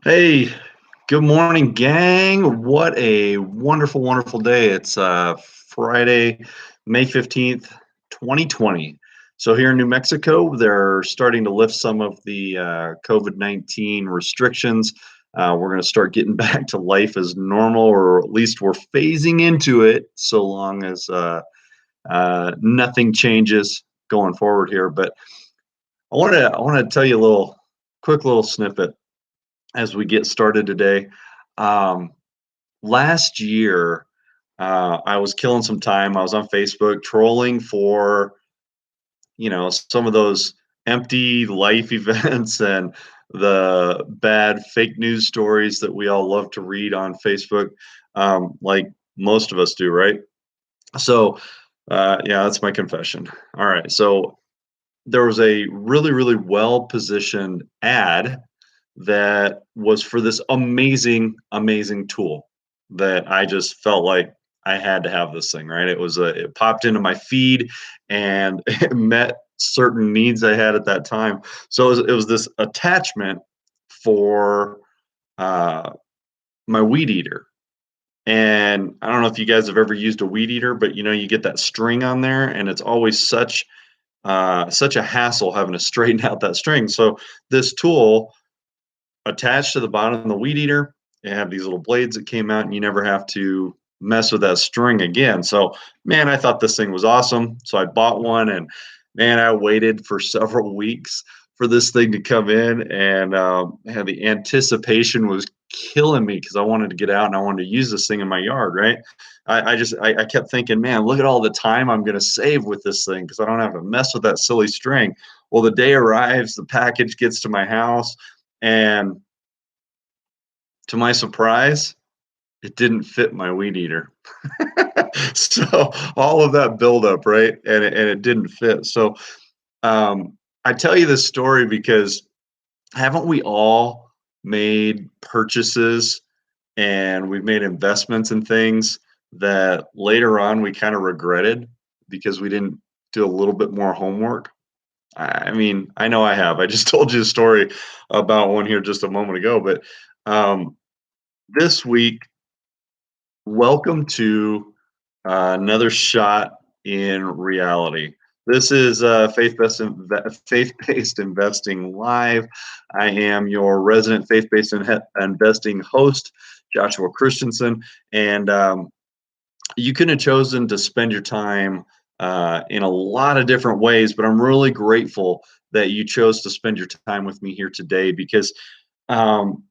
Hey, good morning, gang. What a wonderful, wonderful day. It's Friday, May 15th, 2020. So here in New Mexico, they're starting to lift some of the COVID-19 restrictions. We're going to start getting back to life as normal, or at least we're phasing into it so long as nothing changes going forward here. But I want to tell you a quick little snippet as we get started today. Um, Last year, I was killing some time. I was on Facebook trolling for, some of those empty life events and the bad fake news stories that we all love to read on Facebook, like most of us do, right? So, yeah, that's my confession. All right. So, there was a really, really well positioned ad that was for this amazing, amazing tool that I just felt like I had to have this thing, right? It popped into my feed and it met certain needs I had at that time. So it was this attachment for uh, my weed eater. And I don't know if you guys have ever used a weed eater, but you get that string on there, and it's always such a hassle having to straighten out that string. So this tool attached to the bottom of the weed eater. It had these little blades that came out, and you never have to mess with that string again. So, man, I thought this thing was awesome. So I bought one, and man, I waited for several weeks for this thing to come in, and man, the anticipation was killing me because I wanted to get out and I wanted to use this thing in my yard. Right? I kept thinking, man, look at all the time I'm going to save with this thing because I don't have to mess with that silly string. Well, the day arrives, the package gets to my house, and to my surprise, it didn't fit my weed eater. So all of that buildup, right? And it didn't fit. So I tell you this story because haven't we all made purchases and we've made investments in things that later on we kind of regretted because we didn't do a little bit more homework? I mean, I know I have. I just told you a story about one here just a moment ago, but this week, welcome to another shot in reality. This is faith-based investing live. I am your resident faith-based investing host, Joshua Christensen, and you could have chosen to spend your time in a lot of different ways, but I'm really grateful that you chose to spend your time with me here today because um,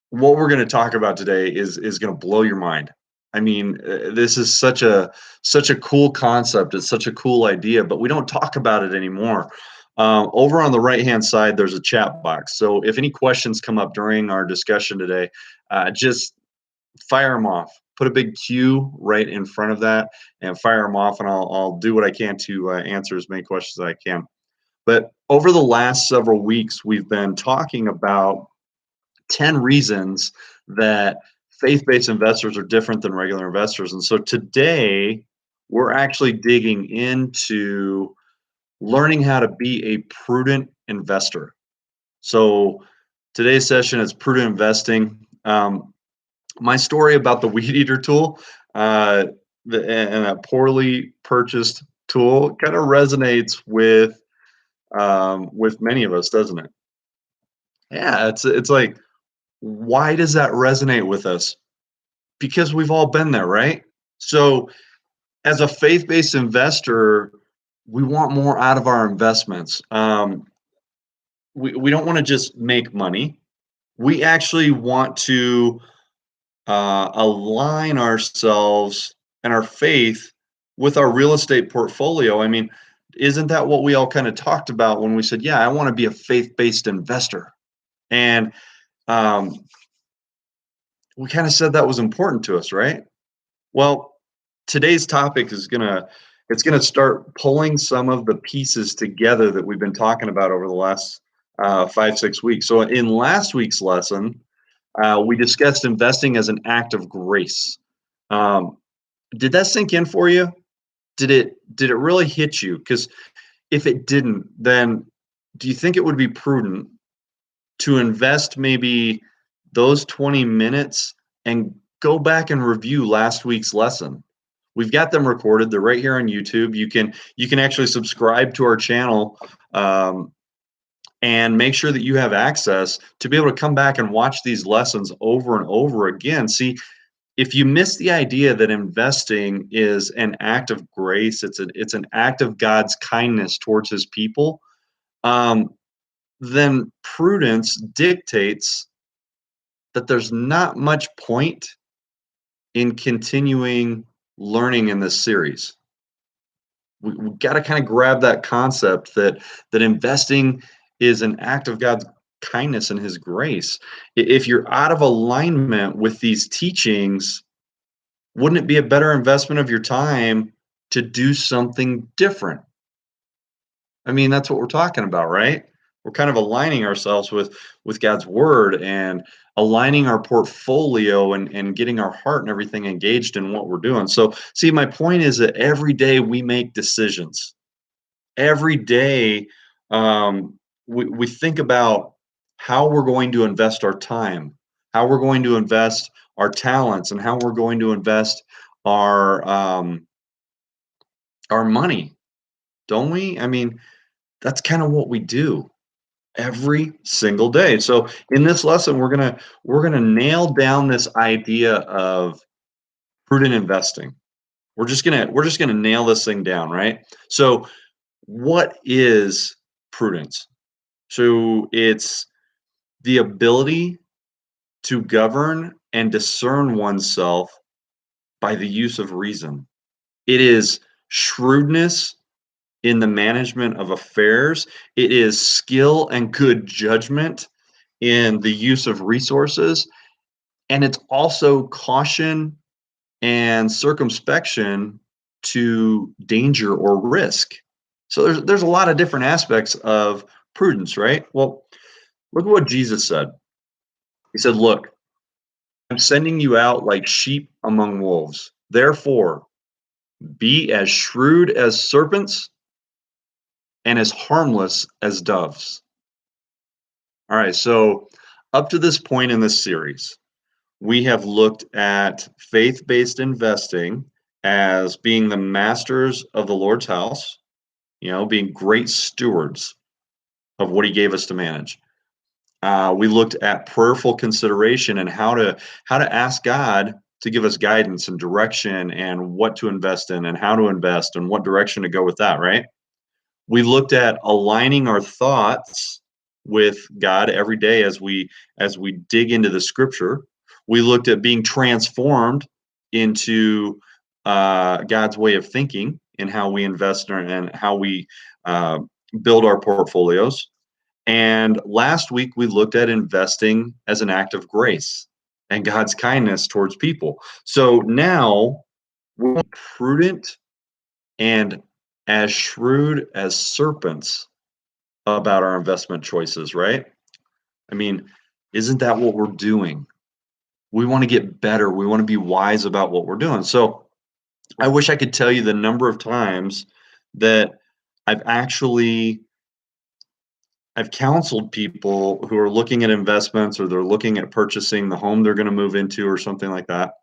what we're going to talk about today is going to blow your mind. I mean, this is such a cool concept. It's such a cool idea, but we don't talk about it anymore. Over on the right hand side, there's a chat box. So if any questions come up during our discussion today, just fire them off. Put a big Q right in front of that and fire them off, and I'll do what I can to answer as many questions as I can. But over the last several weeks, we've been talking about 10 reasons that faith-based investors are different than regular investors. And so today we're actually digging into learning how to be a prudent investor. So today's session is prudent investing. My story about the weed eater tool and that poorly purchased tool kind of resonates with many of us, doesn't it? Yeah, it's like, why does that resonate with us? Because we've all been there, right? So, as a faith-based investor, we want more out of our investments. We don't want to just make money. We actually want to align ourselves and our faith with our real estate portfolio. I mean, isn't that what we all kind of talked about when we said, "Yeah, I want to be a faith-based investor"? And um, we kind of said that was important to us, right? Well, today's topic is gonna start pulling some of the pieces together that we've been talking about over the last 5 6 weeks. So in last week's lesson, we discussed investing as an act of grace. Um, did that sink in for you? Did it really hit you? Because if it didn't, then do you think it would be prudent to invest maybe those 20 minutes and go back and review last week's lesson. We've got them recorded. They're right here on YouTube. You can actually subscribe to our channel, and make sure that you have access to be able to come back and watch these lessons over and over again. See, if you miss the idea that investing is an act of grace, it's an act of God's kindness towards His people, um, then prudence dictates that there's not much point in continuing learning in this series. We got to kind of grab that concept that investing is an act of God's kindness and His grace. If you're out of alignment with these teachings, wouldn't it be a better investment of your time to do something different? I mean, that's what we're talking about, right? We're kind of aligning ourselves with God's word and aligning our portfolio and getting our heart and everything engaged in what we're doing. So, see, my point is that every day we make decisions. Every day, we think about how we're going to invest our time, how we're going to invest our talents, and how we're going to invest our our money, don't we? I mean, that's kind of what we do every single day. So in this lesson, we're gonna nail down this idea of prudent investing. We're just gonna nail this thing down, right? So what is prudence? So it's the ability to govern and discern oneself by the use of reason. It is shrewdness in the management of affairs. It is skill and good judgment in the use of resources. And it's also caution and circumspection to danger or risk. So there's a lot of different aspects of prudence, right? Well, look at what Jesus said. He said, "Look, I'm sending you out like sheep among wolves. Therefore, be as shrewd as serpents and as harmless as doves." All right, so up to this point in this series, we have looked at faith based investing as being the masters of the Lord's house, being great stewards of what He gave us to manage. We looked at prayerful consideration and how to ask God to give us guidance and direction and what to invest in and how to invest and what direction to go with that, right? We looked at aligning our thoughts with God every day as we dig into the scripture. We looked at being transformed into God's way of thinking and how we invest and how we uh, build our portfolios. And last week we looked at investing as an act of grace and God's kindness towards people. So now we're prudent and as shrewd as serpents about our investment choices, right? I mean, isn't that what we're doing? We want to get better. We want to be wise about what we're doing. So I wish I could tell you the number of times that I've actually I've counseled people who are looking at investments or they're looking at purchasing the home they're going to move into or something like that.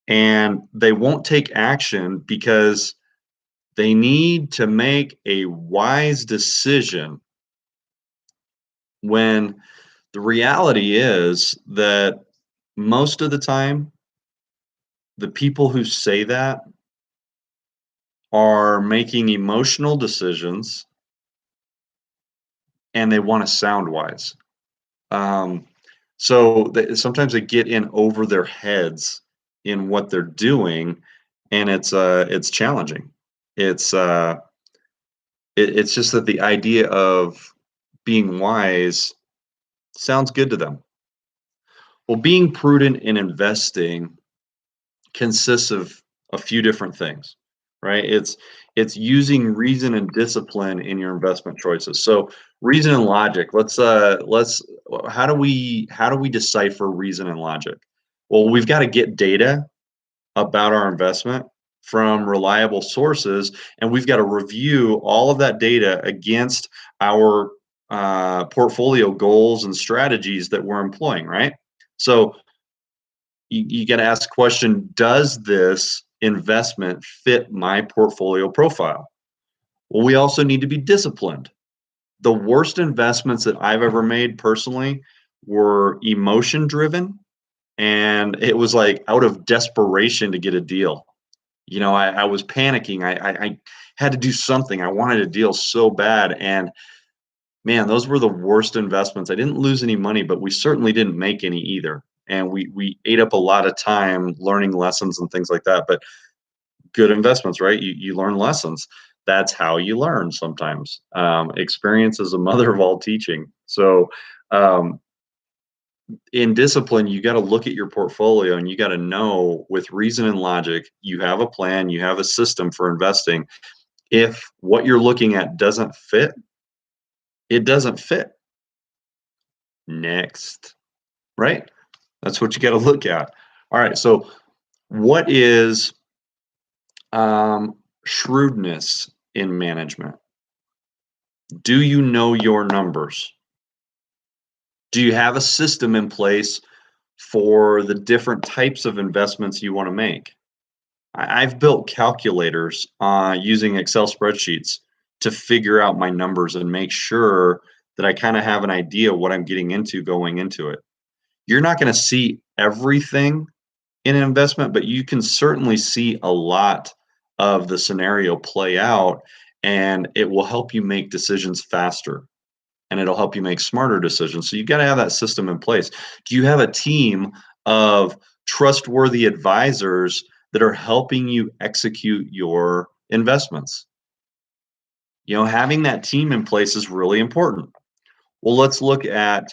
And they won't take action because they need to make a wise decision when the reality is that most of the time, the people who say that are making emotional decisions and they want to sound wise. Um, sometimes they get in over their heads in what they're doing, and it's challenging. It's it's just that the idea of being wise sounds good to them. Well, being prudent in investing consists of a few different things, right? It's using reason and discipline in your investment choices. So reason and logic. Let's how do we decipher reason and logic? Well, we've got to get data about our investment from reliable sources, and we've got to review all of that data against our portfolio goals and strategies that we're employing, right? So you got to ask the question, does this investment fit my portfolio profile? Well, we also need to be disciplined. The worst investments that I've ever made personally were emotion driven, and it was like out of desperation to get a deal. I was panicking. I had to do something. I wanted a deal so bad. And man, those were the worst investments. I didn't lose any money, but we certainly didn't make any either. And we ate up a lot of time learning lessons and things like that. But good investments, right? You learn lessons. That's how you learn sometimes. Experience is a mother of all teaching. So um, in discipline, you got to look at your portfolio and you got to know with reason and logic, you have a plan, you have a system for investing. If what you're looking at doesn't fit, it doesn't fit. Next, right? That's what you got to look at. All right. So, what is shrewdness in management? Do you know your numbers? Do you have a system in place for the different types of investments you want to make? I've built calculators using Excel spreadsheets to figure out my numbers and make sure that I kind of have an idea what I'm getting into going into it. You're not going to see everything in an investment, but you can certainly see a lot of the scenario play out, and it will help you make decisions faster and it'll help you make smarter decisions. So you got to have that system in place. Do you have a team of trustworthy advisors that are helping you execute your investments? Having that team in place is really important. Well, let's look at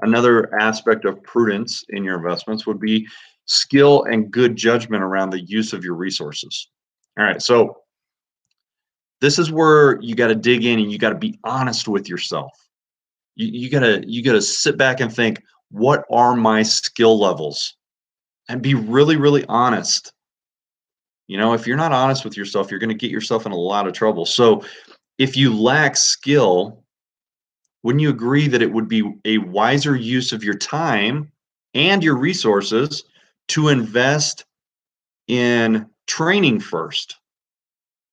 another aspect of prudence in your investments would be skill and good judgment around the use of your resources. All right, so this is where you got to dig in and you got to be honest with yourself. You gotta sit back and think, what are my skill levels? And be really, really honest. If you're not honest with yourself, you're gonna get yourself in a lot of trouble. So if you lack skill, wouldn't you agree that it would be a wiser use of your time and your resources to invest in training first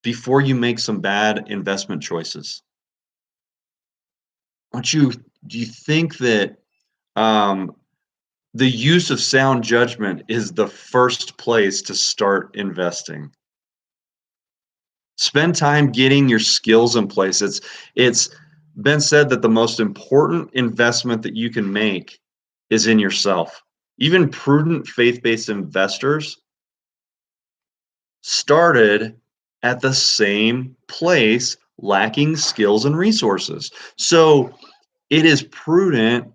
before you make some bad investment choices? Don't you do you think that um, the use of sound judgment is the first place to start investing? Spend time getting your skills in place. It's been said that the most important investment that you can make is in yourself. Even prudent faith-based investors started at the same place, lacking skills and resources. So it is prudent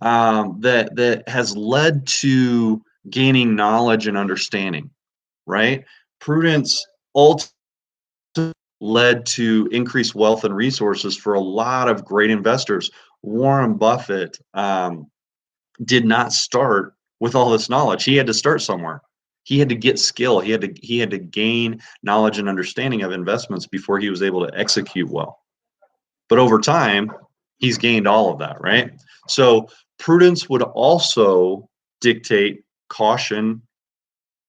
that has led to gaining knowledge and understanding, right? Prudence ultimately led to increased wealth and resources for a lot of great investors. Warren Buffett did not start with all this knowledge. He had to start somewhere. He had to get skill. He had to gain knowledge and understanding of investments before he was able to execute well. But over time, he's gained all of that, right? So prudence would also dictate caution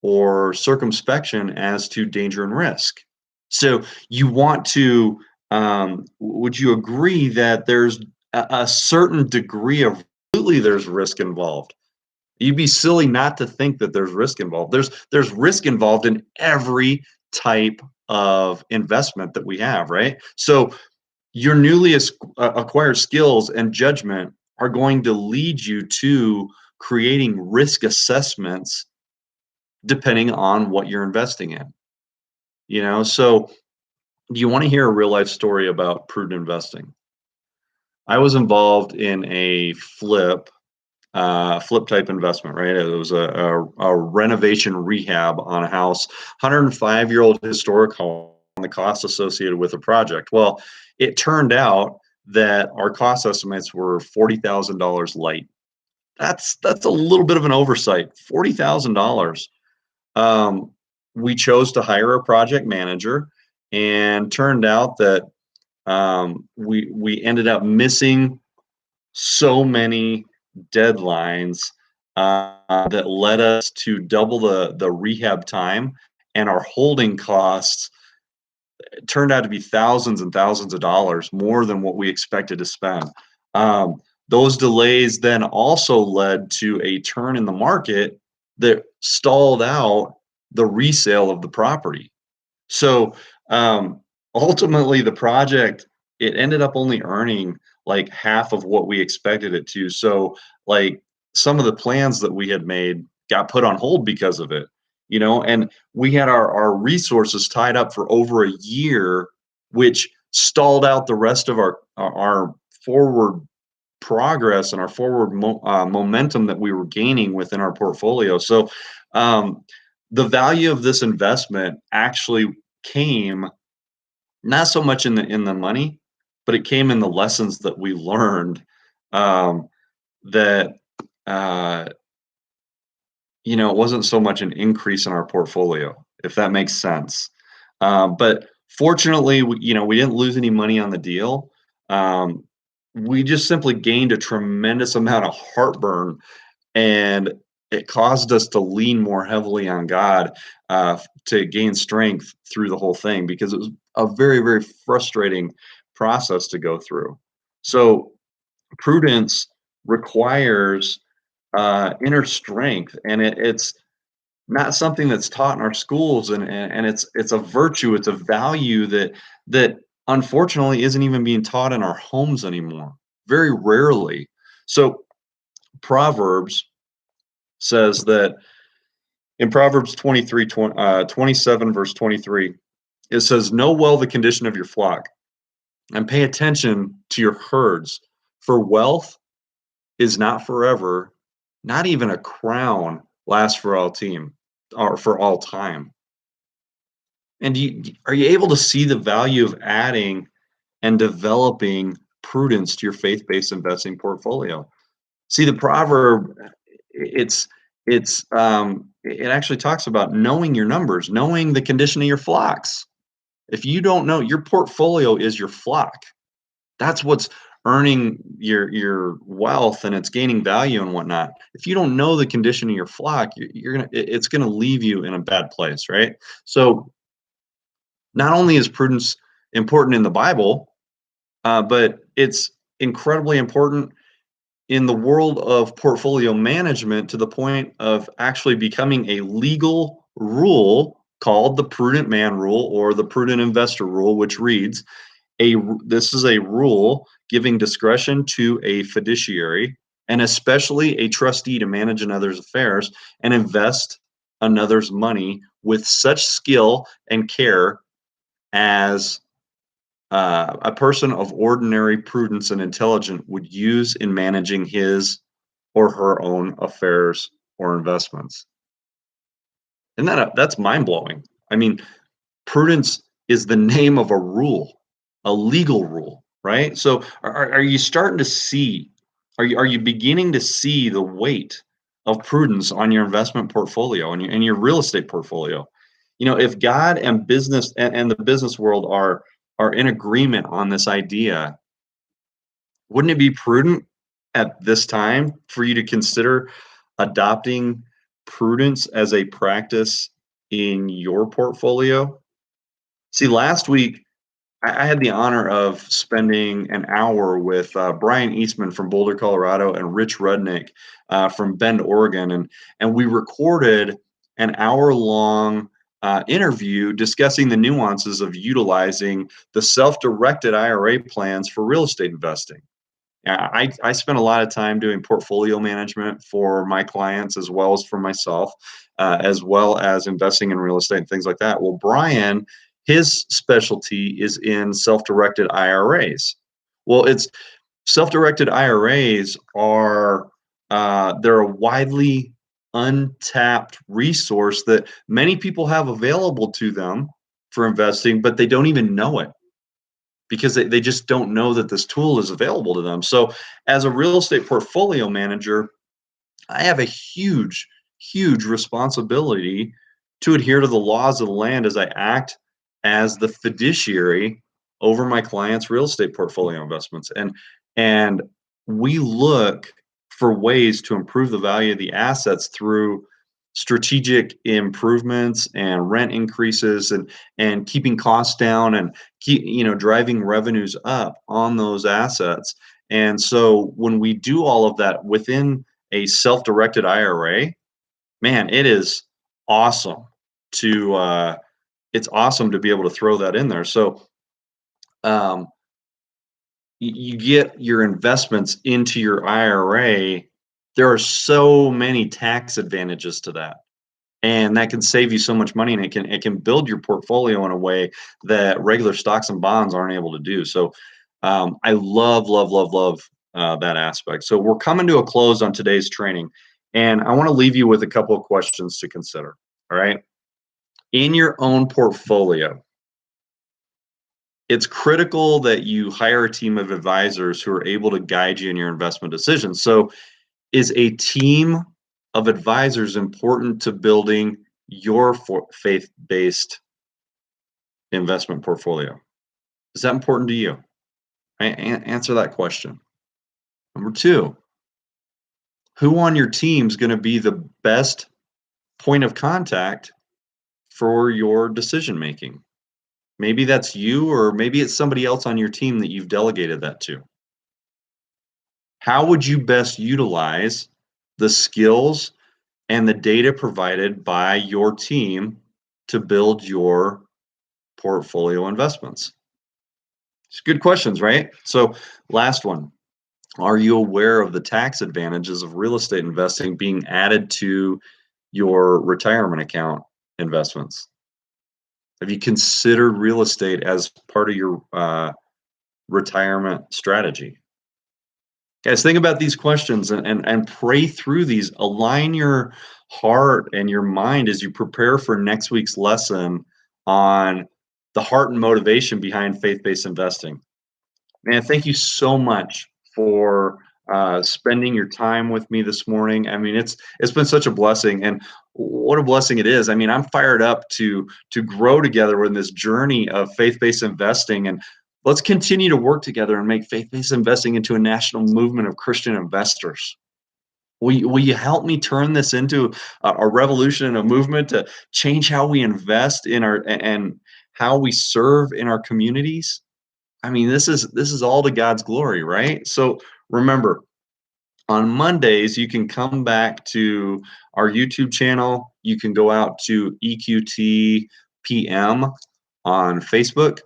or circumspection as to danger and risk. So you want to, would you agree that there's a certain degree of, absolutely there's risk involved. You'd be silly not to think that there's risk involved. There's risk involved in every type of investment that we have, right? So your newly acquired skills and judgment are going to lead you to creating risk assessments depending on what you're investing in. So do you want to hear a real life story about prudent investing? I was involved in a flip type investment, right? It was a renovation rehab on a house, 105-year-old historic home, and the cost associated with the project. Well, it turned out that our cost estimates were $40,000 light. That's a little bit of an oversight. $40,000. We chose to hire a project manager, and turned out that We ended up missing so many deadlines that led us to double the rehab time, and our holding costs turned out to be thousands and thousands of dollars more than what we expected to spend. Um, those delays then also led to a turn in the market that stalled out the resale of the property. So um, ultimately, the project, it ended up only earning like half of what we expected it to. So like some of the plans that we had made got put on hold because of it, and we had our resources tied up for over a year, which stalled out the rest of our forward progress and our forward momentum that we were gaining within our portfolio. So um, the value of this investment actually came not so much in the money, but it came in the lessons that we learned, um, that uh, it wasn't so much an increase in our portfolio, if that makes sense. But fortunately, we didn't lose any money on the deal. Um, we just simply gained a tremendous amount of heartburn, and it caused us to lean more heavily on God, to gain strength through the whole thing, because it was a very, very frustrating process to go through. So prudence requires inner strength, and it's not something that's taught in our schools, and it's a virtue, it's a value that unfortunately isn't even being taught in our homes anymore, very rarely. So Proverbs says that in Proverbs 27, verse 23, it says, "Know well the condition of your flock and pay attention to your herds, for wealth is not forever, not even a crown lasts for all team or for all time." And are you able to see the value of adding and developing prudence to your faith-based investing portfolio? See, the proverb, it's it actually talks about knowing your numbers, knowing the condition of your flocks. If you don't know, your portfolio is your flock. That's what's earning your wealth, and it's gaining value and whatnot. If you don't know the condition of your flock, it's gonna leave you in a bad place, right? So not only is prudence important in the Bible, but it's incredibly important in the world of portfolio management, to the point of actually becoming a legal rule called the prudent man rule, or the prudent investor rule, which reads, this is a rule giving discretion to a fiduciary, and especially a trustee, to manage another's affairs and invest another's money with such skill and care as a person of ordinary prudence and intelligence would use in managing his or her own affairs or investments. And that's mind blowing. I mean, prudence is the name of a rule, a legal rule, right? So are you starting to see? Are you beginning to see the weight of prudence on your investment portfolio and your real estate portfolio? If God and business and the business world are in agreement on this idea, wouldn't it be prudent at this time for you to consider adopting prudence as a practice in your portfolio? See, last week I had the honor of spending an hour with Brian Eastman from Boulder, Colorado, and Rich Rudnick from Bend, Oregon, and we recorded an hour-long interview discussing the nuances of utilizing the self-directed IRA plans for real estate investing. I spent a lot of time doing portfolio management for my clients, as well as for myself, as well as investing in real estate and things like that. Well, Brian, his specialty is in self-directed IRAs. Well, it's self-directed IRAs are they're a widely untapped resource that many people have available to them for investing, but they don't even know it, because they just don't know that this tool is available to them. So as a real estate portfolio manager, I have a huge, huge responsibility to adhere to the laws of the land as I act as the fiduciary over my clients' real estate portfolio investments. And we look for ways to improve the value of the assets through strategic improvements and rent increases and keeping costs down and driving revenues up on those assets. And so when we do all of that within a self-directed IRA, man, awesome to it's awesome to be able to throw that in there. So um, you get your investments into your IRA. There are so many tax advantages to that, and that can save you so much money, and it can build your portfolio in a way that regular stocks and bonds aren't able to do. So I love that aspect. So we're coming to a close on today's training, and I want to leave you with a couple of questions to consider. All right, in your own portfolio, it's critical that you hire a team of advisors who are able to guide you in your investment decisions. So is a team of advisors important to building your faith-based investment portfolio? Is that important to you? Answer that question. Number two, who on your team is going to be the best point of contact for your decision making? Maybe that's you, or maybe it's somebody else on your team that you've delegated that to. How would you best utilize the skills and the data provided by your team to build your portfolio investments? It's good questions, right? So, last one. Are you aware of the tax advantages of real estate investing being added to your retirement account investments? Have you considered real estate as part of your retirement strategy? Guys, think about these questions and pray through these. Align your heart and your mind as you prepare for next week's lesson on the heart and motivation behind faith-based investing. Man, thank you so much for spending your time with me this morning. I mean, it's been such a blessing, and what a blessing it is. I mean, I'm fired up to grow together in this journey of faith-based investing, and let's continue to work together and make faith-based investing into a national movement of Christian investors. Will you help me turn this into a revolution and a movement to change how we invest in our and how we serve in our communities? I mean, this is all to God's glory, right? So remember, on Mondays, you can come back to our YouTube channel. You can go out to EQT PM on Facebook.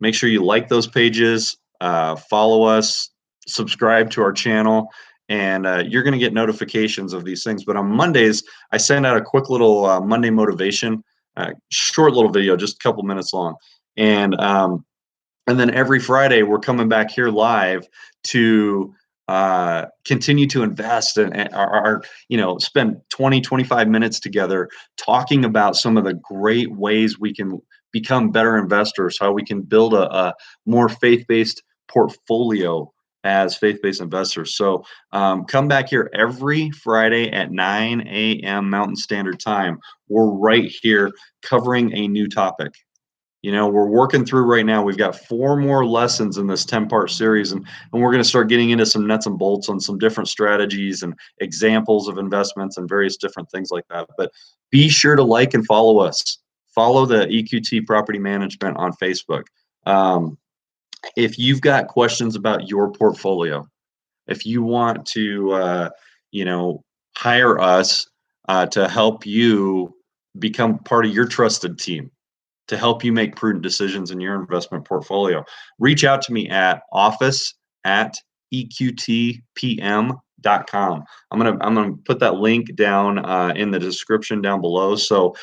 Make sure you like those pages, follow us, subscribe to our channel, and you're going to get notifications of these things. But on Mondays, I send out a quick little Monday motivation, short little video, just a couple minutes long. And then every Friday, we're coming back here live to continue to invest and spend 20, 25 minutes together talking about some of the great ways we can become better investors, how we can build a more faith-based portfolio as faith-based investors. So come back here every Friday at 9 a.m. Mountain Standard Time. We're right here covering a new topic. We're working through right now. We've got 4 more lessons in this 10-part series, and we're going to start getting into some nuts and bolts on some different strategies and examples of investments and various different things like that. But be sure to like and follow us. Follow the EQT Property Management on Facebook. If you've got questions about your portfolio, if you want to, hire us to help you become part of your trusted team, to help you make prudent decisions in your investment portfolio, reach out to me at office@eqtpm.com. I'm gonna put that link down in the description down below, so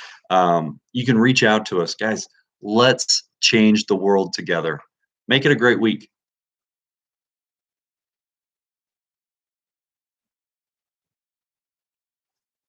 you can reach out to us, guys. Let's change the world together. Make it a great week.